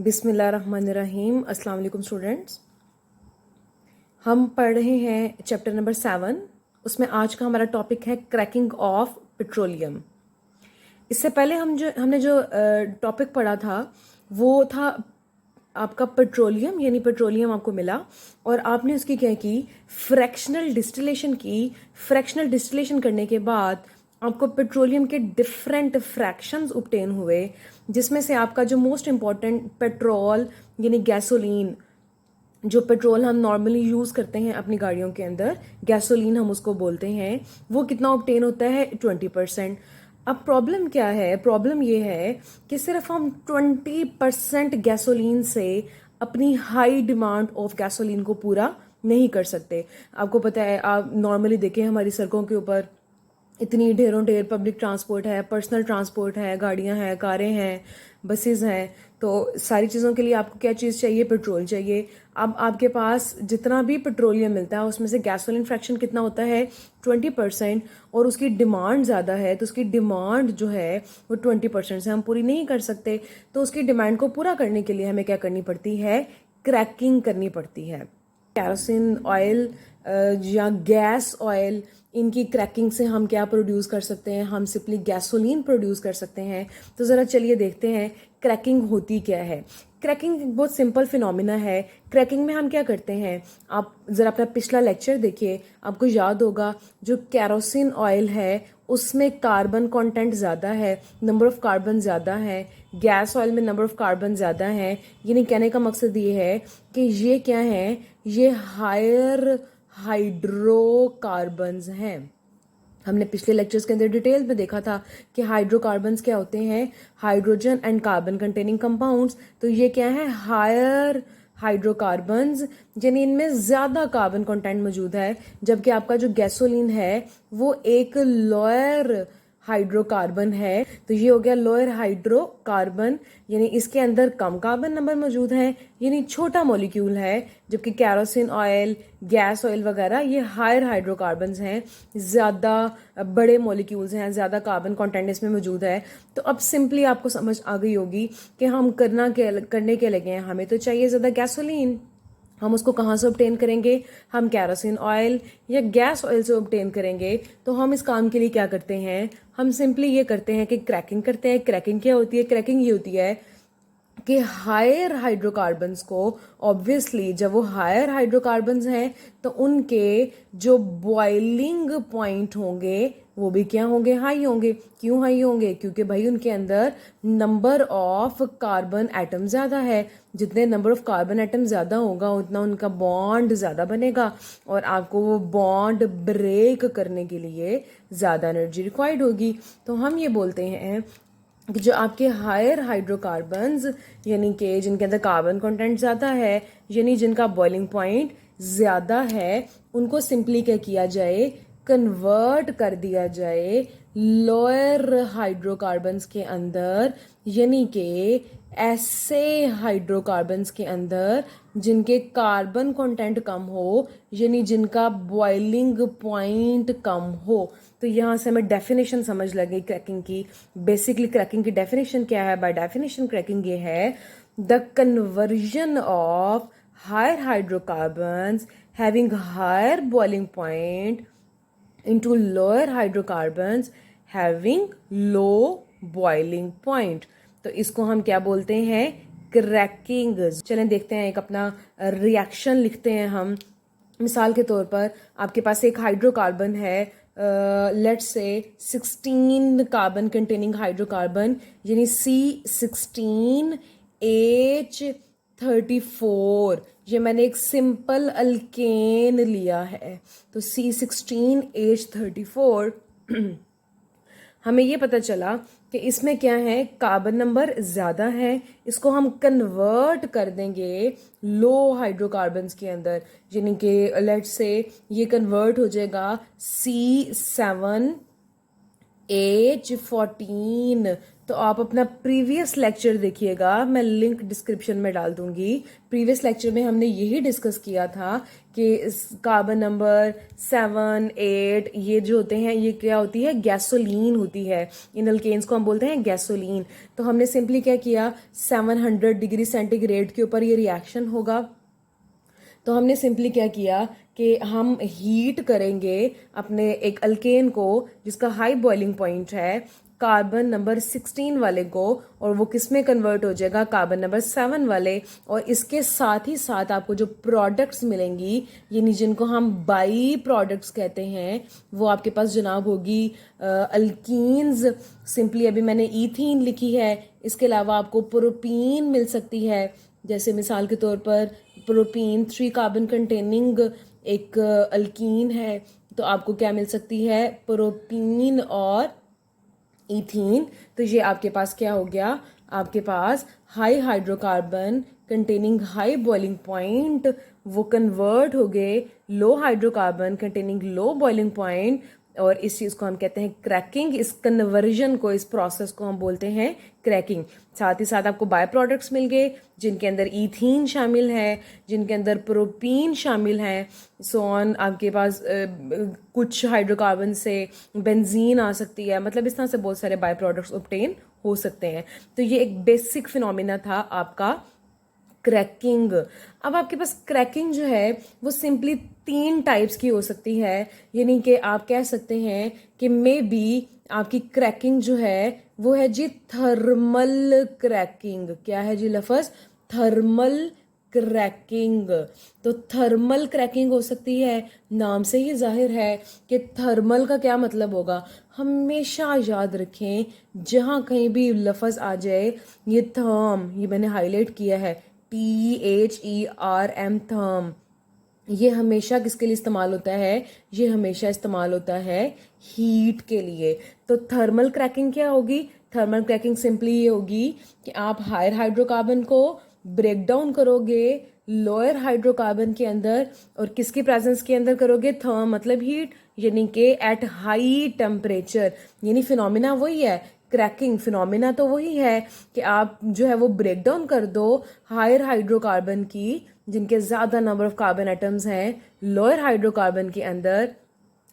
बिस्मिल्लाहिर्रहमानिर्रहीम। अस्सलाम वालेकुम स्टूडेंट्स। हम पढ़ रहे हैं चैप्टर नंबर 7। उसमें आज का हमारा टॉपिक है क्रैकिंग ऑफ पेट्रोलियम। इससे पहले हमने जो टॉपिक पढ़ा था वो था आपका पेट्रोलियम, यानी पेट्रोलियम आपको मिला और आपने उसकी क्या की, फ्रैक्शनल डिस्टिलेशन की। फ्रैक्शनल डिस्टिलेशन करने के बाद आपको पेट्रोलियम के डिफरेंट फ्रैक्शंस ऑब्टेन हुए, जिसमें से आपका जो मोस्ट इम्पॉर्टेंट पेट्रोल यानी गैसोलीन, जो पेट्रोल हम नॉर्मली यूज़ करते हैं अपनी गाड़ियों के अंदर, गैसोलीन हम उसको बोलते हैं, वो कितना ऑब्टेन होता है 20%। अब प्रॉब्लम क्या है? प्रॉब्लम ये है कि सिर्फ हम 20% गैसोलीन से अपनी हाई डिमांड ऑफ गैसोलीन को पूरा नहीं कर सकते। आपको पता है, आप नॉर्मली देखें हमारी सड़कों के ऊपर इतनी ढेरों ढेर पब्लिक ट्रांसपोर्ट है, पर्सनल ट्रांसपोर्ट है, गाड़ियां हैं, कारें हैं, बसेस हैं। तो सारी चीज़ों के लिए आपको क्या चीज़ चाहिए? पेट्रोल चाहिए। अब आपके पास जितना भी पेट्रोलियम मिलता है उसमें से गैसोलीन फ्रैक्शन कितना होता है 20%, और उसकी डिमांड ज़्यादा है, तो उसकी डिमांड जो है वो 20% से हम पूरी नहीं कर सकते। तो उसकी डिमांड को पूरा करने के लिए हमें क्या करनी पड़ती है? क्रैकिंग करनी पड़ती है। कैरोसिन ऑयल या गैस ऑयल, इनकी क्रैकिंग से हम क्या प्रोड्यूस कर सकते हैं? हम सिंपली गैसोलीन प्रोड्यूस कर सकते हैं। तो ज़रा चलिए देखते हैं क्रैकिंग होती क्या है। क्रैकिंग बहुत सिंपल फिनोमिना है। क्रैकिंग में हम क्या करते हैं, आप ज़रा अपना पिछला लेक्चर देखिए, आपको याद होगा जो कैरोसिन ऑयल है उसमें कार्बन कंटेंट ज़्यादा है, नंबर ऑफ़ कार्बन ज़्यादा है। गैस ऑयल में नंबर ऑफ़ कार्बन ज़्यादा है। यानी कहने का मकसद ये है कि ये क्या है, ये हायर हाइड्रोकार्बन्स हैं। हमने पिछले लेक्चर्स के अंदर डिटेल में देखा था कि हाइड्रोकार्बन्स क्या होते हैं, hydrogen and carbon containing compounds. तो ये क्या है, हायर हाइड्रोकार्बन्स, यानी इनमें ज़्यादा कार्बन कंटेंट मौजूद है। जबकि आपका जो गैसोलीन है वो एक लोअर हाइड्रोकार्बन है। तो ये हो गया लोअर हाइड्रोकार्बन, यानी इसके अंदर कम कार्बन नंबर मौजूद है, यानी छोटा मॉलिक्यूल है। जबकि कैरोसिन ऑयल, गैस ऑयल वगैरह ये हायर हाइड्रोकार्बन्स हैं, ज़्यादा बड़े मॉलिक्यूल्स हैं, ज़्यादा कार्बन कंटेंट इसमें मौजूद है। तो अब सिंपली आपको समझ आ गई होगी कि हम करने के लगे हैं। हमें तो चाहिए ज़्यादा गैसोलीन, हम उसको कहाँ से ऑब्टेन करेंगे? हम कैरोसिन ऑयल या गैस ऑयल से ऑब्टेन करेंगे। तो हम इस काम के लिए क्या करते हैं, हम सिंपली ये करते हैं कि क्रैकिंग करते हैं। क्रैकिंग क्या होती है? क्रैकिंग ये होती है कि हायर हाइड्रोकार्बन्स को, ऑब्वियसली जब वो हायर हाइड्रोकार्बन्स हैं तो उनके जो बॉइलिंग पॉइंट होंगे वो भी क्या होंगे? हाई होंगे। क्यों हाई होंगे? क्योंकि भाई उनके अंदर नंबर ऑफ कार्बन एटम ज़्यादा है। जितने नंबर ऑफ कार्बन एटम ज़्यादा होगा उतना उनका बॉन्ड ज़्यादा बनेगा, और आपको वो बॉन्ड ब्रेक करने के लिए ज़्यादा एनर्जी रिक्वायर्ड होगी। तो हम ये बोलते हैं कि जो आपके हायर हाइड्रोकार्बन्स, यानी कि जिनके अंदर कार्बन कंटेंट ज़्यादा है, यानी जिनका बॉइलिंग पॉइंट ज़्यादा है, उनको सिंपली क्या किया जाए? कन्वर्ट कर दिया जाए लोअर हाइड्रोकार्बन्स के अंदर, यानी कि ऐसे हाइड्रोकार्बन्स के अंदर जिनके कार्बन कंटेंट कम हो, यानी जिनका बॉइलिंग पॉइंट कम हो। तो यहाँ से हमें डेफिनेशन समझ लगी क्रैकिंग की। बेसिकली क्रैकिंग की डेफिनेशन क्या है? बाय डेफिनेशन क्रैकिंग ये है, the conversion of higher hydrocarbons having higher boiling point into lower hydrocarbons having low boiling point। तो इसको हम क्या बोलते हैं? क्रैकिंग। चलें देखते हैं, एक अपना रिएक्शन लिखते हैं हम। मिसाल के तौर पर आपके पास एक हाइड्रोकार्बन है, let's say 16 carbon containing hydrocarbon, यानी C16H34। ये मैंने एक सिंपल अल्केन लिया है। तो C16H34 हमें ये पता चला कि इसमें क्या है, कार्बन नंबर ज़्यादा है। इसको हम कन्वर्ट कर देंगे लो हाइड्रोकार्बन्स के अंदर, यानी कि लेट्स से ये कन्वर्ट हो जाएगा C7 H14। तो आप अपना प्रीवियस लेक्चर देखिएगा, मैं लिंक डिस्क्रिप्शन में डाल दूंगी। प्रीवियस लेक्चर में हमने यही डिस्कस किया था कि कार्बन नंबर 7, 8 ये जो होते हैं ये क्या होती है, गैसोलीन होती है। इन अल्केन्स को हम बोलते हैं गैसोलीन। तो हमने सिंपली क्या किया, 700 डिग्री सेंटीग्रेड के ऊपर ये रिएक्शन होगा। तो हमने सिंपली क्या किया कि हम हीट करेंगे अपने एक अल्केन को जिसका हाई बॉइलिंग पॉइंट है, कार्बन नंबर 16 वाले को, और वो किस में कन्वर्ट हो जाएगा, कार्बन नंबर 7 वाले। और इसके साथ ही साथ आपको जो प्रोडक्ट्स मिलेंगी, यानी जिनको हम बाई प्रोडक्ट्स कहते हैं, वो आपके पास जनाब होगी अल्कीन्स। सिंपली अभी मैंने ईथीन लिखी है, इसके अलावा आपको प्रोपीन मिल सकती है। जैसे मिसाल के तौर पर प्रोपीन 3 कार्बन कंटेनिंग एक अल्कीन है, तो आपको क्या मिल सकती है, प्रोपीन और ईथीन। तो ये आपके पास क्या हो गया, आपके पास high hydrocarbon containing high boiling point, वो कन्वर्ट हो गए low hydrocarbon containing low boiling point, और इस चीज़ को हम कहते हैं क्रैकिंग। इस कन्वर्जन को, इस प्रोसेस को हम बोलते हैं क्रैकिंग। साथ ही साथ आपको बाय प्रोडक्ट्स मिल गए जिनके अंदर ईथीन शामिल है, जिनके अंदर प्रोपीन शामिल है, सो ऑन। आपके पास कुछ हाइड्रोकार्बन से बेंजीन आ सकती है, मतलब इस तरह से बहुत सारे बाय प्रोडक्ट्स ऑब्टेन हो सकते हैं। तो ये एक बेसिक फिनोमिना था आपका क्रैकिंग। अब आपके पास क्रैकिंग जो है वो सिंपली 3 टाइप्स की हो सकती है, यानी कि आप कह सकते हैं कि मे बी आपकी क्रैकिंग जो है वो है जी थर्मल क्रैकिंग। क्या है जी लफज, थर्मल क्रैकिंग। तो थर्मल क्रैकिंग हो सकती है, नाम से ही जाहिर है कि थर्मल का क्या मतलब होगा। हमेशा याद रखें जहाँ कहीं भी लफज आ जाए, ये थर्म, ये मैंने हाईलाइट किया है, THERM, थर्म, ये हमेशा किसके लिए इस्तेमाल होता है, ये हमेशा इस्तेमाल होता है हीट के लिए। तो थर्मल क्रैकिंग क्या होगी, थर्मल क्रैकिंग सिंपली ये होगी कि आप हायर हाइड्रोकार्बन को ब्रेक डाउन करोगे लोअर हाइड्रोकार्बन के अंदर, और किसकी प्रेजेंस के अंदर करोगे, थर्म मतलब हीट, यानी कि एट हाई टेम्परेचर। यानी फिनोमिना वही है, क्रैकिंग फिनोमिना तो वही है कि आप जो है वो ब्रेक डाउन कर दो हायर हाइड्रोकार्बन की, जिनके ज़्यादा नंबर ऑफ कार्बन एटम्स हैं लोअर हाइड्रोकार्बन के अंदर।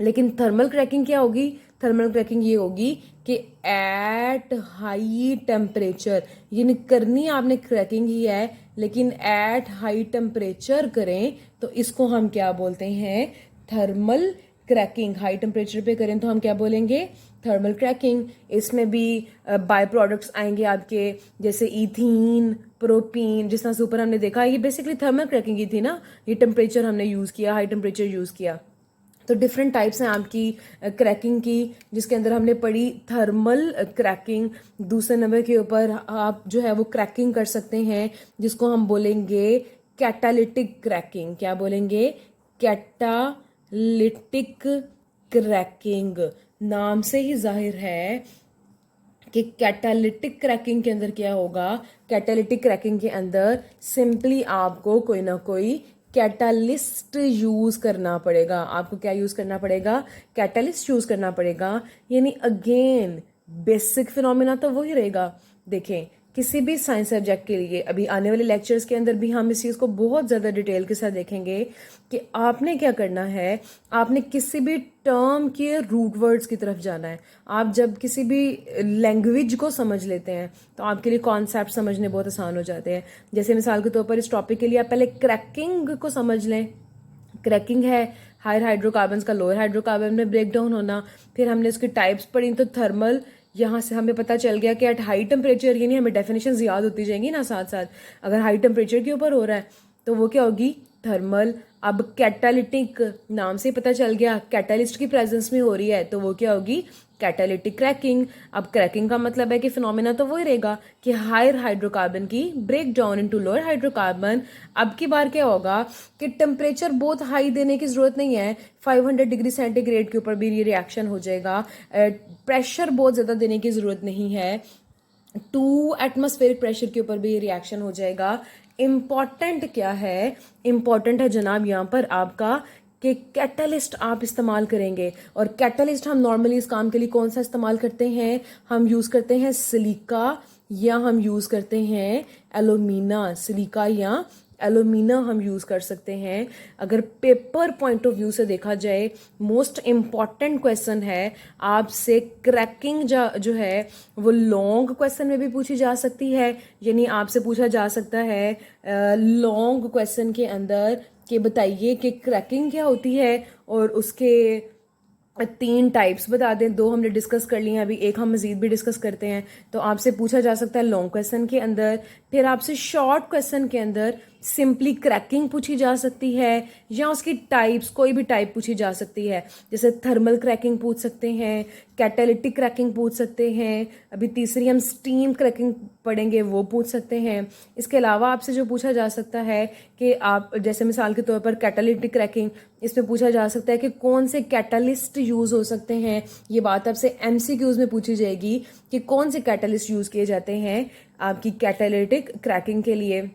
लेकिन थर्मल क्रैकिंग क्या होगी, थर्मल क्रैकिंग ये होगी कि एट हाई टेम्परेचर, यानी करनी आपने क्रैकिंग ही है लेकिन एट हाई टेम्परेचर करें, तो इसको हम क्या बोलते हैं, थर्मल क्रैकिंग। हाई टेम्परेचर पे करें तो हम क्या बोलेंगे, थर्मल क्रैकिंग। इसमें भी बाय प्रोडक्ट्स आएंगे आपके, जैसे ईथीन, प्रोपीन, जिस तरह से ऊपर हमने देखा, ये बेसिकली थर्मल क्रैकिंग ही थी ना, ये टेम्परेचर हमने यूज़ किया, हाई टेम्परेचर यूज़ किया। तो डिफरेंट टाइप्स हैं आपकी क्रैकिंग की, जिसके अंदर हमने पढ़ी थर्मल क्रैकिंग। दूसरे नंबर के ऊपर आप जो है वो क्रैकिंग कर सकते हैं जिसको हम बोलेंगे कैटालिटिक क्रैकिंग। क्या बोलेंगे, कैटालिटिक क्रैकिंग। नाम से ही जाहिर है कि कैटालिटिक क्रैकिंग के अंदर क्या होगा, कैटालिटिक क्रैकिंग के अंदर सिंपली आपको कोई ना कोई कैटालिस्ट यूज करना पड़ेगा। आपको क्या यूज करना पड़ेगा, कैटालिस्ट यूज करना पड़ेगा। यानी अगेन बेसिक फिनोमिना तो वही रहेगा। देखें किसी भी साइंस सब्जेक्ट के लिए अभी आने वाले लेक्चर्स के अंदर भी हम इस चीज़ को बहुत ज़्यादा डिटेल के साथ देखेंगे कि आपने क्या करना है, आपने किसी भी टर्म के रूट वर्ड्स की तरफ जाना है। आप जब किसी भी लैंग्वेज को समझ लेते हैं तो आपके लिए कॉन्सेप्ट समझने बहुत आसान हो जाते हैं। जैसे मिसाल के तौर पर इस टॉपिक के लिए आप पहले क्रैकिंग को समझ लें। क्रैकिंग है हायर हाइड्रोकार्बन का लोअर हाइड्रोकार्बन में ब्रेक डाउन होना। फिर हमने उसकी टाइप्स पढ़ी, तो थर्मल, यहाँ से हमें पता चल गया कि एट हाई टेम्परेचर, यानी हमें डेफिनेशन याद होती जाएंगी ना साथ साथ। अगर हाई टेम्परेचर के ऊपर हो रहा है तो वो क्या होगी, थर्मल। अब कैटालिटिक, नाम से पता चल गया कैटालिस्ट की प्रेजेंस में हो रही है तो वो क्या होगी, कैटालिटिक क्रैकिंग। अब क्रैकिंग का मतलब है कि फिनोमिना तो वही रहेगा कि हायर हाइड्रोकार्बन की break down into lower hydrocarbon. अब की बार क्या होगा कि टेम्परेचर बहुत हाई देने की जरूरत नहीं है, 500 डिग्री सेंटीग्रेड के ऊपर भी ये रिएक्शन हो जाएगा। प्रेशर बहुत ज़्यादा देने की ज़रूरत नहीं है, 2 एटमॉस्फेरिक प्रेशर के ऊपर भी ये रिएक्शन हो जाएगा। इम्पॉर्टेंट क्या है, इम्पॉर्टेंट है जनाब यहाँ पर आपका कि कैटलिस्ट आप इस्तेमाल करेंगे। और कैटलिस्ट हम नॉर्मली इस काम के लिए कौन सा इस्तेमाल करते हैं? हम यूज़ करते हैं सिलिका या हम यूज़ करते हैं एलुमिना। सिलिका या एलुमिना हम यूज़ कर सकते हैं। अगर पेपर पॉइंट ऑफ व्यू से देखा जाए, मोस्ट इम्पॉर्टेंट क्वेश्चन है आपसे क्रैकिंग जो है वो लॉन्ग क्वेश्चन में भी पूछी जा सकती है। यानी आपसे पूछा जा सकता है लॉन्ग क्वेश्चन के अंदर कि बताइए कि क्रैकिंग क्या होती है, और उसके 3 टाइप्स बता दें। 2 हमने डिस्कस कर लिए हैं, अभी एक हम मजीद भी डिस्कस करते हैं। तो आपसे पूछा जा सकता है लॉन्ग क्वेश्चन के अंदर, फिर आपसे शॉर्ट क्वेश्चन के अंदर सिंपली क्रैकिंग पूछी जा सकती है, या उसकी टाइप्स कोई भी टाइप पूछी जा सकती है। जैसे थर्मल क्रैकिंग पूछ सकते हैं, कैटालिटिक क्रैकिंग पूछ सकते हैं, अभी तीसरी हम स्टीम क्रैकिंग पढ़ेंगे वो पूछ सकते हैं। इसके अलावा आपसे जो पूछा जा सकता है कि आप जैसे मिसाल के तौर पर कैटालिटिक क्रैकिंग, इसमें पूछा जा सकता है कि कौन से कैटलिस्ट यूज़ हो सकते हैं। ये बात आपसे एमसीक्यूज़ में पूछी जाएगी कि कौन से कैटलिस्ट यूज़ किए जाते हैं आपकी कैटालिटिक क्रैकिंग के लिए।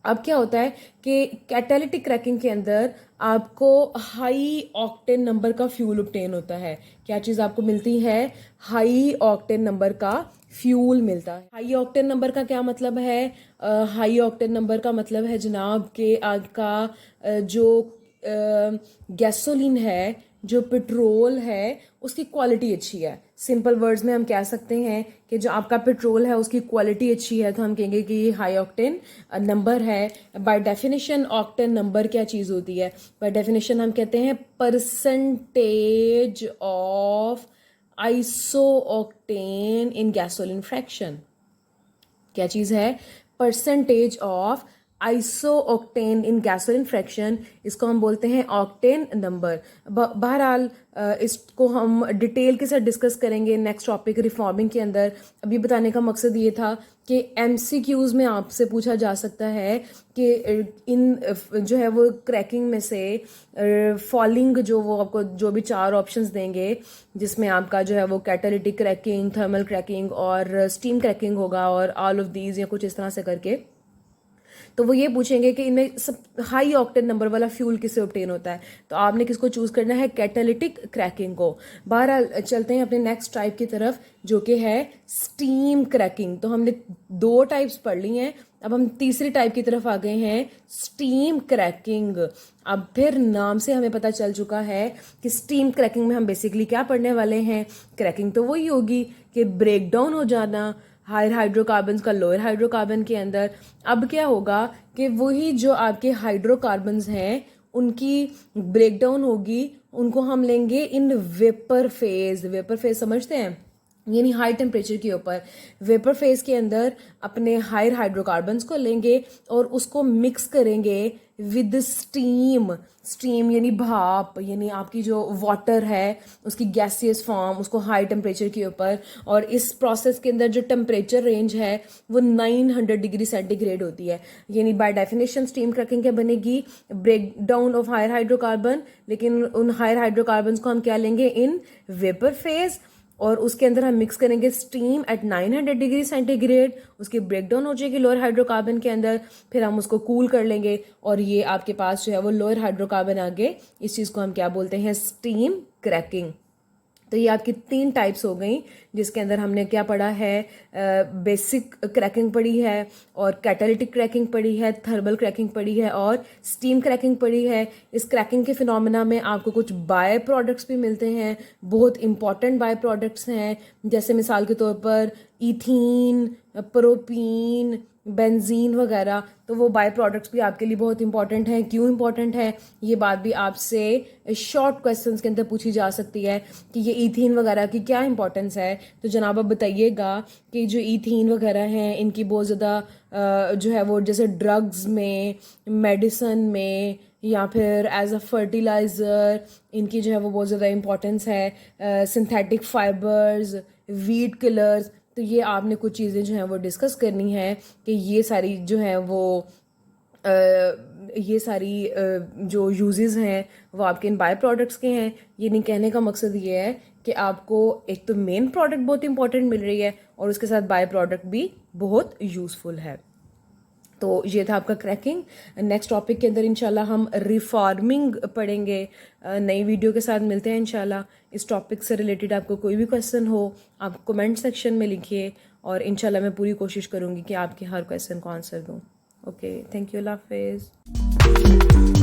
अब क्या होता है कि कैटालिटिक क्रैकिंग के अंदर आपको हाई ऑक्टेन नंबर का फ्यूल ऑब्टेन होता है। क्या चीज़ आपको मिलती है? हाई ऑक्टेन नंबर का फ्यूल मिलता है। हाई ऑक्टेन नंबर का क्या मतलब है? हाई ऑक्टेन नंबर का मतलब है जनाब कि आपका जो गैसोलीन है, जो पेट्रोल है, उसकी क्वालिटी अच्छी है। सिंपल वर्ड्स में हम कह सकते हैं कि जो आपका पेट्रोल है उसकी क्वालिटी अच्छी है, तो हम कहेंगे कि ये हाई ऑक्टेन नंबर है। बाय डेफिनेशन ऑक्टेन नंबर क्या चीज़ होती है? बाय डेफिनेशन हम कहते हैं percentage of iso octane in gasoline fraction. क्या चीज़ है? Percentage of iso octane in gasoline fraction, इसको हम बोलते हैं ऑक्टेन नंबर। बहरहाल इसको हम डिटेल के साथ डिस्कस करेंगे नेक्स्ट टॉपिक रिफॉर्मिंग के अंदर। अभी बताने का मकसद ये था कि एमसीक्यूज में आपसे पूछा जा सकता है कि इन जो है वो क्रैकिंग में से फॉलिंग जो वो आपको जो भी 4 ऑप्शंस देंगे, जिसमें आपका जो है वो कैटालिटिक क्रैकिंग, थर्मल क्रैकिंग और स्टीम क्रैकिंग होगा, और ऑल ऑफ दीज या कुछ इस तरह से करके, तो वो ये पूछेंगे कि इनमें सब हाई ऑक्टेन नंबर वाला फ्यूल किससे ऑब्टेन होता है। तो आपने किसको चूज करना है? कैटालिटिक क्रैकिंग को। बहरहाल चलते हैं अपने नेक्स्ट टाइप की तरफ, जो कि है स्टीम क्रैकिंग। तो हमने 2 टाइप्स पढ़ ली हैं, अब हम तीसरी टाइप की तरफ आ गए हैं, स्टीम क्रैकिंग। अब फिर नाम से हमें पता चल चुका है कि स्टीम क्रैकिंग में हम बेसिकली क्या पढ़ने वाले हैं। क्रैकिंग तो वही होगी कि ब्रेक डाउन हो जाना हायर हाइड्रोकार्बन्स का लोअर हाइड्रोकार्बन के अंदर। अब क्या होगा कि वही जो आपके हाइड्रोकार्बन्स हैं उनकी ब्रेकडाउन होगी, उनको हम लेंगे in vapour phase. Vapour phase समझते हैं? यानी हाई टेम्परेचर के ऊपर वेपर फेज के अंदर अपने हायर हाइड्रोकार्बन्स को लेंगे और उसको मिक्स करेंगे विद स्टीम। स्टीम यानी भाप, यानी आपकी जो वाटर है उसकी गैसियस फॉर्म, उसको हाई टेम्परेचर के ऊपर। और इस प्रोसेस के अंदर जो टेम्परेचर रेंज है वो 900 डिग्री सेंटीग्रेड होती है। यानी बाय डेफिनेशन स्टीम क्रैकिंग क्या बनेगी? Break down of higher hydrocarbon, लेकिन उन हायर हाइड्रोकार्बन को हम क्या लेंगे? इन वेपर फेज, और उसके अंदर हम मिक्स करेंगे स्टीम एट 900 डिग्री सेंटीग्रेड। उसकी ब्रेकडाउन हो जाएगी लोअर हाइड्रोकार्बन के अंदर, फिर हम उसको कूल कर लेंगे और ये आपके पास जो है वो लोअर हाइड्रोकार्बन आ गए। इस चीज़ को हम क्या बोलते हैं? Steam cracking. तो ये आपकी 3 टाइप्स हो गई, जिसके अंदर हमने क्या पढ़ा है? बेसिक क्रैकिंग पढ़ी है, और कैटालिटिक क्रैकिंग पढ़ी है, थर्मल क्रैकिंग पढ़ी है, और स्टीम क्रैकिंग पढ़ी है। इस क्रैकिंग के फिनोमेना में आपको कुछ बाय प्रोडक्ट्स भी मिलते हैं, बहुत इंपॉर्टेंट बाय प्रोडक्ट्स हैं, जैसे मिसाल के तौर पर इथीन, प्रोपीन, बेंजीन वगैरह। तो वो बाय प्रोडक्ट्स भी आपके लिए बहुत इंपॉर्टेंट हैं। क्यों इंपॉर्टेंट है? ये बात भी आपसे शॉर्ट क्वेश्चंस के अंदर पूछी जा सकती है कि ये ईथीन वगैरह की क्या इंपॉर्टेंस है। तो जनाब आप बताइएगा कि जो ईथीन वगैरह हैं इनकी बहुत ज़्यादा जो है वो जैसे ड्रग्स में, मेडिसन में, या फिर एज अ फर्टिलाइज़र इनकी जो है वो बहुत ज़्यादा इंपॉर्टेंस है। सिंथेटिक फाइबर्स, वीड किलर्स, तो ये आपने कुछ चीज़ें जो हैं वो डिस्कस करनी है कि ये सारी जो हैं वो ये सारी जो यूजेस हैं वो आपके इन बाय प्रोडक्ट्स के हैं। ये नहीं कहने का मकसद ये है कि आपको एक तो मेन प्रोडक्ट बहुत इंपॉर्टेंट मिल रही है और उसके साथ बाय प्रोडक्ट भी बहुत यूज़फुल है। तो ये था आपका क्रैकिंग। नेक्स्ट टॉपिक के अंदर इंशाल्लाह हम रिफॉर्मिंग पढ़ेंगे। नई वीडियो के साथ मिलते हैं इंशाल्लाह। इस टॉपिक से रिलेटेड आपको कोई भी क्वेश्चन हो आप कमेंट सेक्शन में लिखिए और इंशाल्लाह मैं पूरी कोशिश करूँगी कि आपके हर क्वेश्चन को आंसर दूँ। ओके, थैंक यू, अल्लाह हाफिज़।